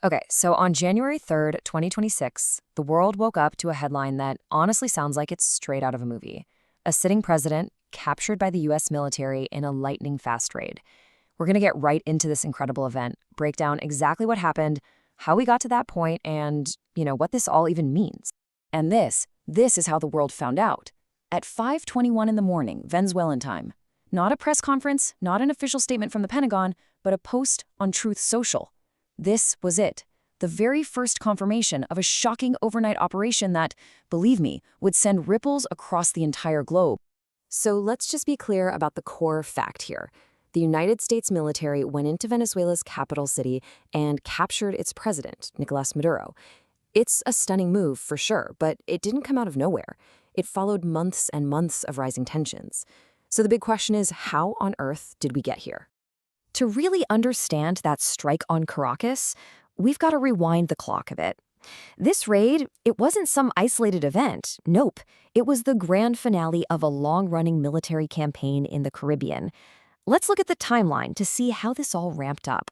Okay, so on January 3rd, 2026, the world woke up to a headline that honestly sounds like it's straight out of a movie. A sitting president captured by the US military in a lightning fast raid. We're going to get right into this incredible event, break down exactly what happened, how we got to that point, and, what this all even means. And this is how the world found out. At 5:21 in the morning, Venezuelan time. Not a press conference, not an official statement from the Pentagon, but a post on Truth Social. This was it. The very first confirmation of a shocking overnight operation that, believe me, would send ripples across the entire globe. So let's just be clear about the core fact here. The United States military went into Venezuela's capital city and captured its president, Nicolás Maduro. It's a stunning move, for sure, but it didn't come out of nowhere. It followed months and months of rising tensions. So the big question is, how on earth did we get here? To really understand that strike on Caracas, we've got to rewind the clock a bit. This raid, it wasn't some isolated event. Nope. It was the grand finale of a long-running military campaign in the Caribbean. Let's look at the timeline to see how this all ramped up.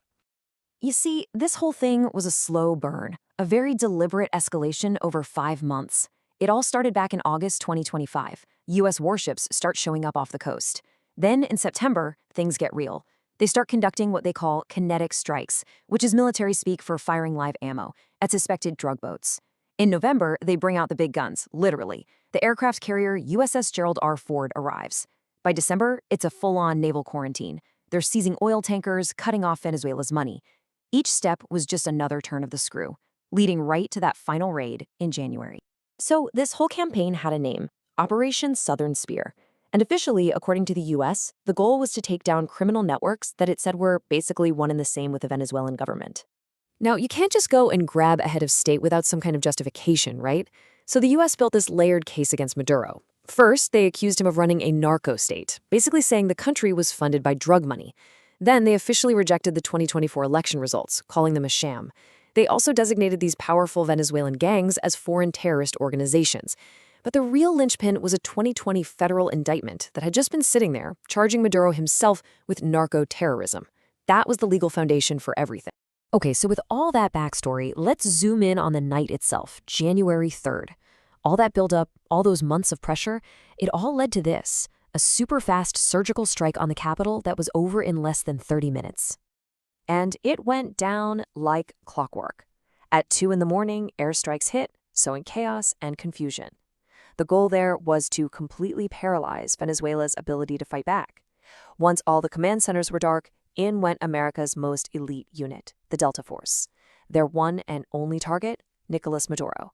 You see, this whole thing was a slow burn, a very deliberate escalation over 5 months. It all started back in August 2025. U.S. warships start showing up off the coast. Then, in September, things get real. They start conducting what they call kinetic strikes, which is military speak for firing live ammo, at suspected drug boats. In November, they bring out the big guns, literally. The aircraft carrier USS Gerald R. Ford arrives. By December, it's a full-on naval quarantine. They're seizing oil tankers, cutting off Venezuela's money. Each step was just another turn of the screw, leading right to that final raid in January. So this whole campaign had a name, Operation Southern Spear. And officially, according to the U.S., the goal was to take down criminal networks that it said were basically one and the same with the Venezuelan government. Now, you can't just go and grab a head of state without some kind of justification, right? So the U.S. built this layered case against Maduro. First, they accused him of running a narco-state, basically saying the country was funded by drug money. Then they officially rejected the 2024 election results, calling them a sham. They also designated these powerful Venezuelan gangs as foreign terrorist organizations. But the real linchpin was a 2020 federal indictment that had just been sitting there, charging Maduro himself with narco-terrorism. That was the legal foundation for everything. Okay, so with all that backstory, let's zoom in on the night itself, January 3rd. All that buildup, all those months of pressure, it all led to this, a super-fast surgical strike on the capital that was over in less than 30 minutes. And it went down like clockwork. At 2 in the morning, airstrikes hit, sowing chaos and confusion. The goal there was to completely paralyze Venezuela's ability to fight back. Once all the command centers were dark, in went America's most elite unit, the Delta Force. Their one and only target, Nicolas Maduro.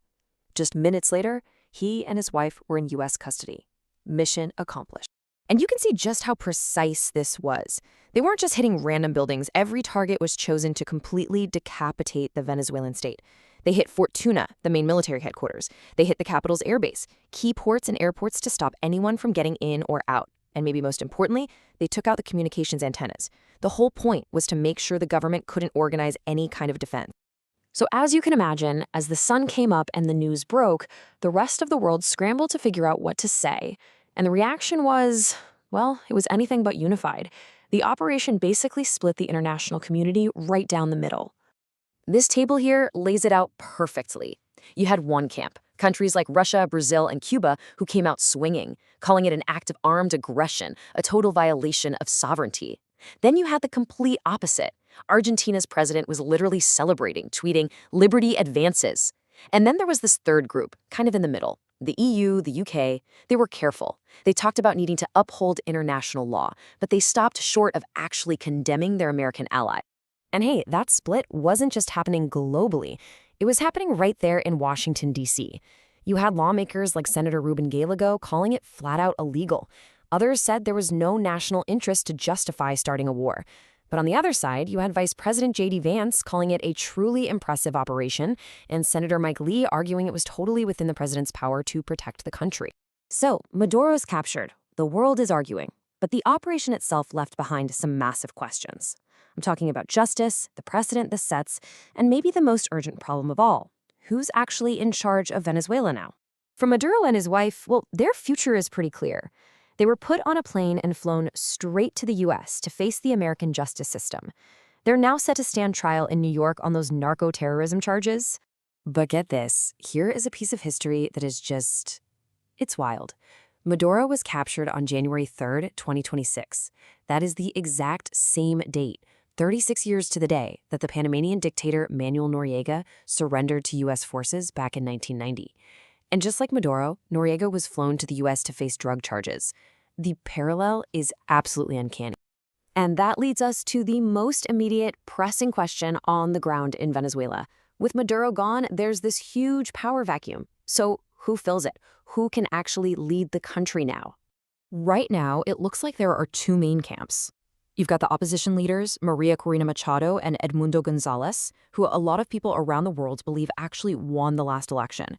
Just minutes later, he and his wife were in U.S. custody. Mission accomplished. And you can see just how precise this was. They weren't just hitting random buildings. Every target was chosen to completely decapitate the Venezuelan state. They hit Fort Tuna, the main military headquarters. They hit the capital's airbase, key ports and airports to stop anyone from getting in or out. And maybe most importantly, they took out the communications antennas. The whole point was to make sure the government couldn't organize any kind of defense. So as you can imagine, as the sun came up and the news broke, the rest of the world scrambled to figure out what to say. And the reaction was, well, it was anything but unified. The operation basically split the international community right down the middle. This table here lays it out perfectly. You had one camp, countries like Russia, Brazil, and Cuba, who came out swinging, calling it an act of armed aggression, a total violation of sovereignty. Then you had the complete opposite. Argentina's president was literally celebrating, tweeting, "Liberty advances." And then there was this third group, kind of in the middle. The EU, the UK, they were careful. They talked about needing to uphold international law, but they stopped short of actually condemning their American ally. And hey, that split wasn't just happening globally. It was happening right there in Washington, D.C. You had lawmakers like Senator Ruben Gallego calling it flat out illegal. Others said there was no national interest to justify starting a war. But on the other side, you had Vice President J.D. Vance calling it a truly impressive operation, and Senator Mike Lee arguing it was totally within the president's power to protect the country. So, Maduro's captured. The world is arguing. But the operation itself left behind some massive questions. I'm talking about justice, the precedent this sets, and maybe the most urgent problem of all. Who's actually in charge of Venezuela now? For Maduro and his wife, well, their future is pretty clear. They were put on a plane and flown straight to the U.S. to face the American justice system. They're now set to stand trial in New York on those narco-terrorism charges. But get this, here is a piece of history that is just, it's wild. Maduro was captured on January 3rd, 2026. That is the exact same date, 36 years to the day, that the Panamanian dictator Manuel Noriega surrendered to U.S. forces back in 1990. And just like Maduro, Noriega was flown to the U.S. to face drug charges. The parallel is absolutely uncanny. And that leads us to the most immediate, pressing question on the ground in Venezuela. With Maduro gone, there's this huge power vacuum. So who fills it? Who can actually lead the country now? Right now, it looks like there are two main camps. You've got the opposition leaders, Maria Corina Machado and Edmundo Gonzalez, who a lot of people around the world believe actually won the last election.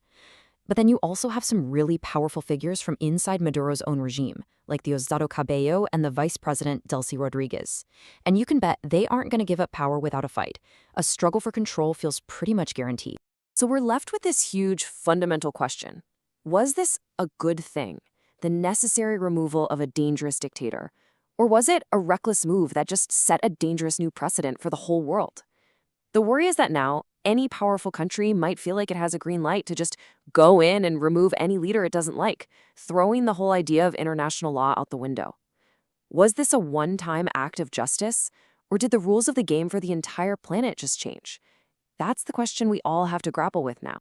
But then you also have some really powerful figures from inside Maduro's own regime, like Diosdado Cabello and the Vice President Delcy Rodriguez. And you can bet they aren't going to give up power without a fight. A struggle for control feels pretty much guaranteed. So we're left with this huge, fundamental question. Was this a good thing, the necessary removal of a dangerous dictator? Or was it a reckless move that just set a dangerous new precedent for the whole world? The worry is that now, any powerful country might feel like it has a green light to just go in and remove any leader it doesn't like, throwing the whole idea of international law out the window. Was this a one-time act of justice, or did the rules of the game for the entire planet just change? That's the question we all have to grapple with now.